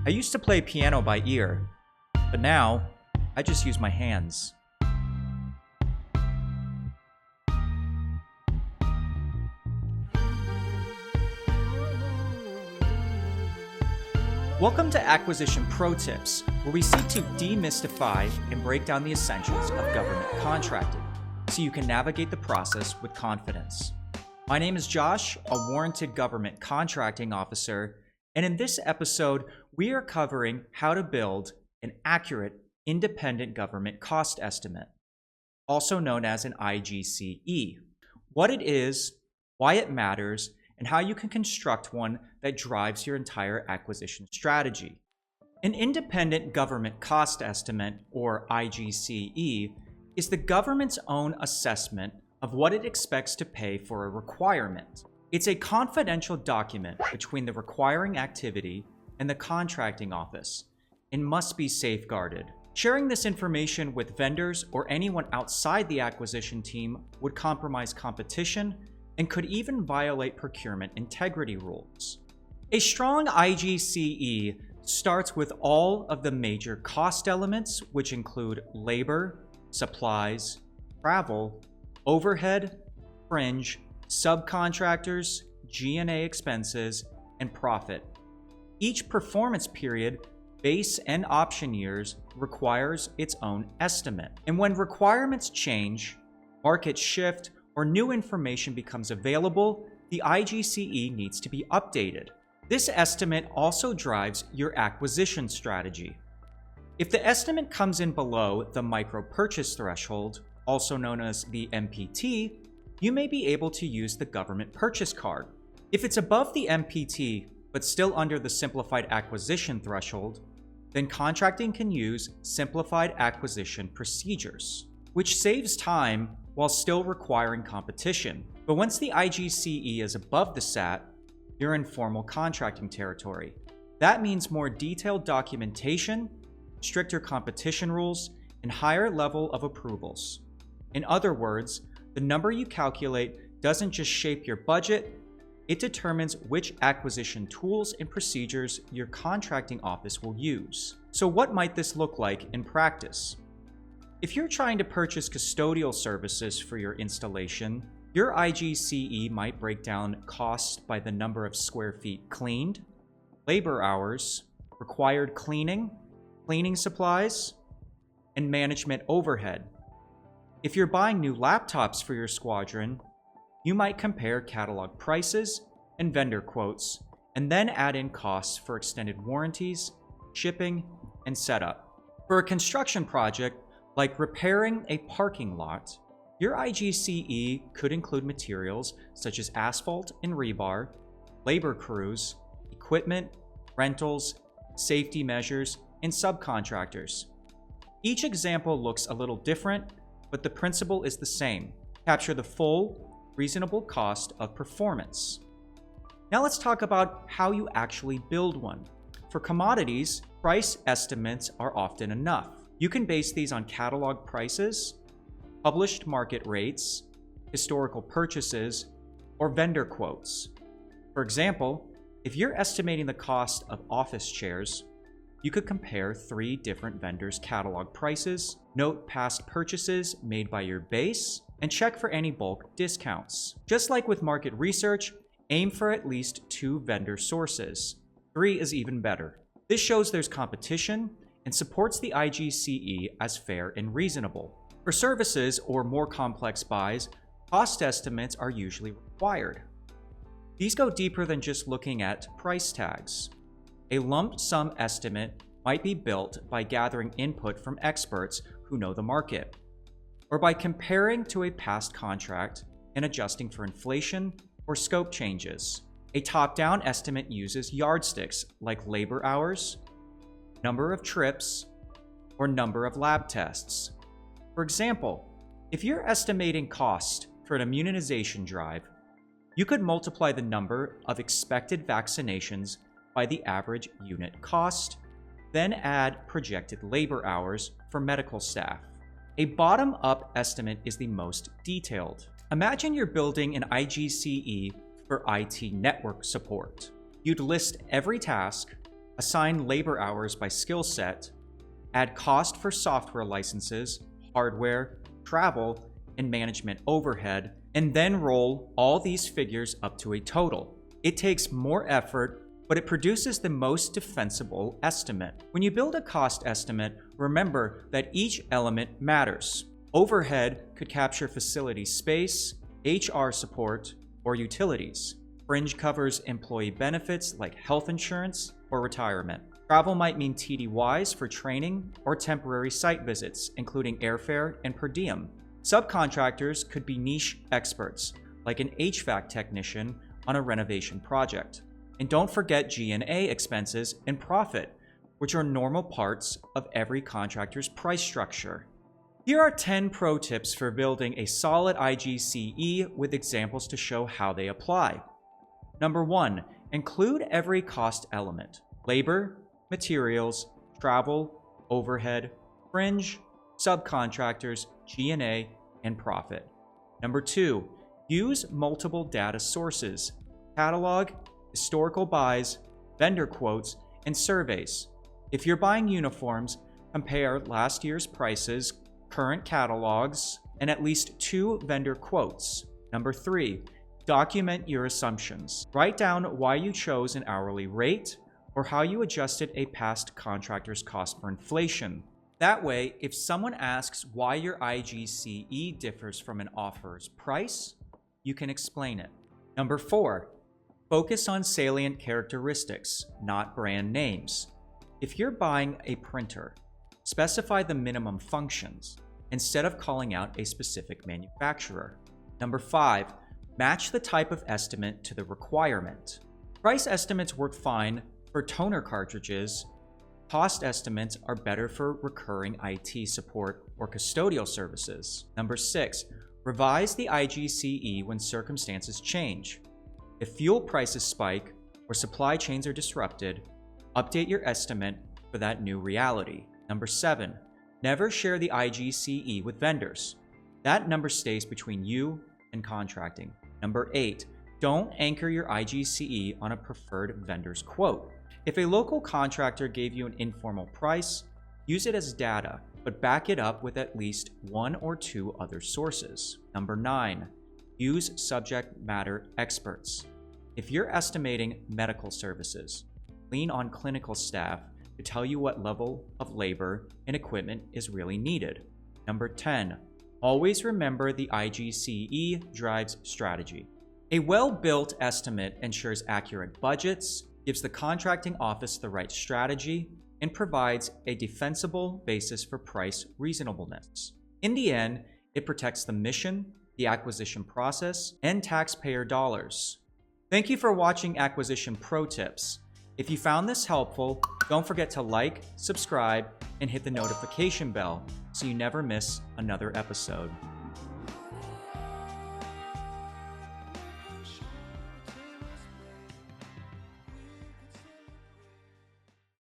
I used to play piano by ear, but now I just use my hands. Welcome to Acquisition Pro Tips, where we seek to demystify and break down the essentials of government contracting so you can navigate the process with confidence. My name is Josh, a warranted government contracting officer, and in this episode, we are covering how to build an accurate independent government cost estimate, also known as an IGCE, what it is, why it matters, and how you can construct one that drives your entire acquisition strategy. An independent government cost estimate, or IGCE, is the government's own assessment of what it expects to pay for a requirement. It's a confidential document between the requiring activity and the contracting office and must be safeguarded. Sharing this information with vendors or anyone outside the acquisition team would compromise competition and could even violate procurement integrity rules. A strong IGCE starts with all of the major cost elements, which include labor, supplies, travel, overhead, fringe, subcontractors, G&A expenses, and profit. Each performance period, base and option years, requires its own estimate. And when requirements change, markets shift, or new information becomes available, the IGCE needs to be updated. This estimate also drives your acquisition strategy. If the estimate comes in below the micro purchase threshold, also known as the MPT, you may be able to use the government purchase card. If it's above the MPT, but still under the simplified acquisition threshold, then contracting can use simplified acquisition procedures, which saves time while still requiring competition. But once the IGCE is above the SAT, you're in formal contracting territory. That means more detailed documentation, stricter competition rules, and higher level of approvals. In other words, the number you calculate doesn't just shape your budget, it determines which acquisition tools and procedures your contracting office will use. So what might this look like in practice? If you're trying to purchase custodial services for your installation, your IGCE might break down costs by the number of square feet cleaned, labor hours, required cleaning, cleaning supplies, and management overhead. If you're buying new laptops for your squadron, you might compare catalog prices and vendor quotes, and then add in costs for extended warranties, shipping, and setup. For a construction project, like repairing a parking lot, your IGCE could include materials such as asphalt and rebar, labor crews, equipment, rentals, safety measures, and subcontractors. Each example looks a little different, but the principle is the same. Capture the full, reasonable cost of performance. Now let's talk about how you actually build one. For commodities, price estimates are often enough. You can base these on catalog prices, published market rates, historical purchases, or vendor quotes. For example, if you're estimating the cost of office chairs, you could compare 3 different vendors' catalog prices, note past purchases made by your base, and check for any bulk discounts. Just like with market research, aim for at least 2 vendor sources. 3 is even better. This shows there's competition and supports the IGCE as fair and reasonable. For services or more complex buys, cost estimates are usually required. These go deeper than just looking at price tags. A lump sum estimate might be built by gathering input from experts who know the market, or by comparing to a past contract and adjusting for inflation or scope changes. A top-down estimate uses yardsticks like labor hours, number of trips, or number of lab tests. For example, if you're estimating cost for an immunization drive, you could multiply the number of expected vaccinations by the average unit cost, then add projected labor hours for medical staff. A bottom-up estimate is the most detailed. Imagine you're building an IGCE for IT network support. You'd list every task, assign labor hours by skill set, add cost for software licenses, hardware, travel, and management overhead, and then roll all these figures up to a total. It takes more effort, but it produces the most defensible estimate. When you build a cost estimate, remember that each element matters. Overhead could capture facility space, HR support, or utilities. Fringe covers employee benefits like health insurance or retirement. Travel might mean TDYs for training or temporary site visits, including airfare and per diem. Subcontractors could be niche experts, like an HVAC technician on a renovation project. And don't forget G&A expenses and profit, which are normal parts of every contractor's price structure. Here are 10 pro tips for building a solid IGCE with examples to show how they apply. Number 1, include every cost element: labor, materials, travel, overhead, fringe, subcontractors, G&A, and profit. Number 2, use multiple data sources: catalog, historical buys, vendor quotes, and surveys. If you're buying uniforms, compare last year's prices, current catalogs, and at least 2 vendor quotes. Number 3, document your assumptions. Write down why you chose an hourly rate or how you adjusted a past contractor's cost for inflation. That way, if someone asks why your IGCE differs from an offeror's price, you can explain it. Number 4, focus on salient characteristics, not brand names. If you're buying a printer, specify the minimum functions instead of calling out a specific manufacturer. Number 5, match the type of estimate to the requirement. Price estimates work fine for toner cartridges. Cost estimates are better for recurring IT support or custodial services. Number 6, revise the IGCE when circumstances change. If fuel prices spike or supply chains are disrupted, update your estimate for that new reality. Number 7, never share the IGCE with vendors. That number stays between you and contracting. Number 8, don't anchor your IGCE on a preferred vendor's quote. If a local contractor gave you an informal price, use it as data, but back it up with at least 1 or 2 other sources. Number 9, use subject matter experts. If you're estimating medical services, lean on clinical staff to tell you what level of labor and equipment is really needed. Number 10, always remember the IGCE drives strategy. A well-built estimate ensures accurate budgets, gives the contracting office the right strategy, and provides a defensible basis for price reasonableness. In the end, it protects the mission, the acquisition process, and taxpayer dollars. Thank you for watching Acquisition Pro Tips. If you found this helpful, don't forget to like, subscribe, and hit the notification bell so you never miss another episode.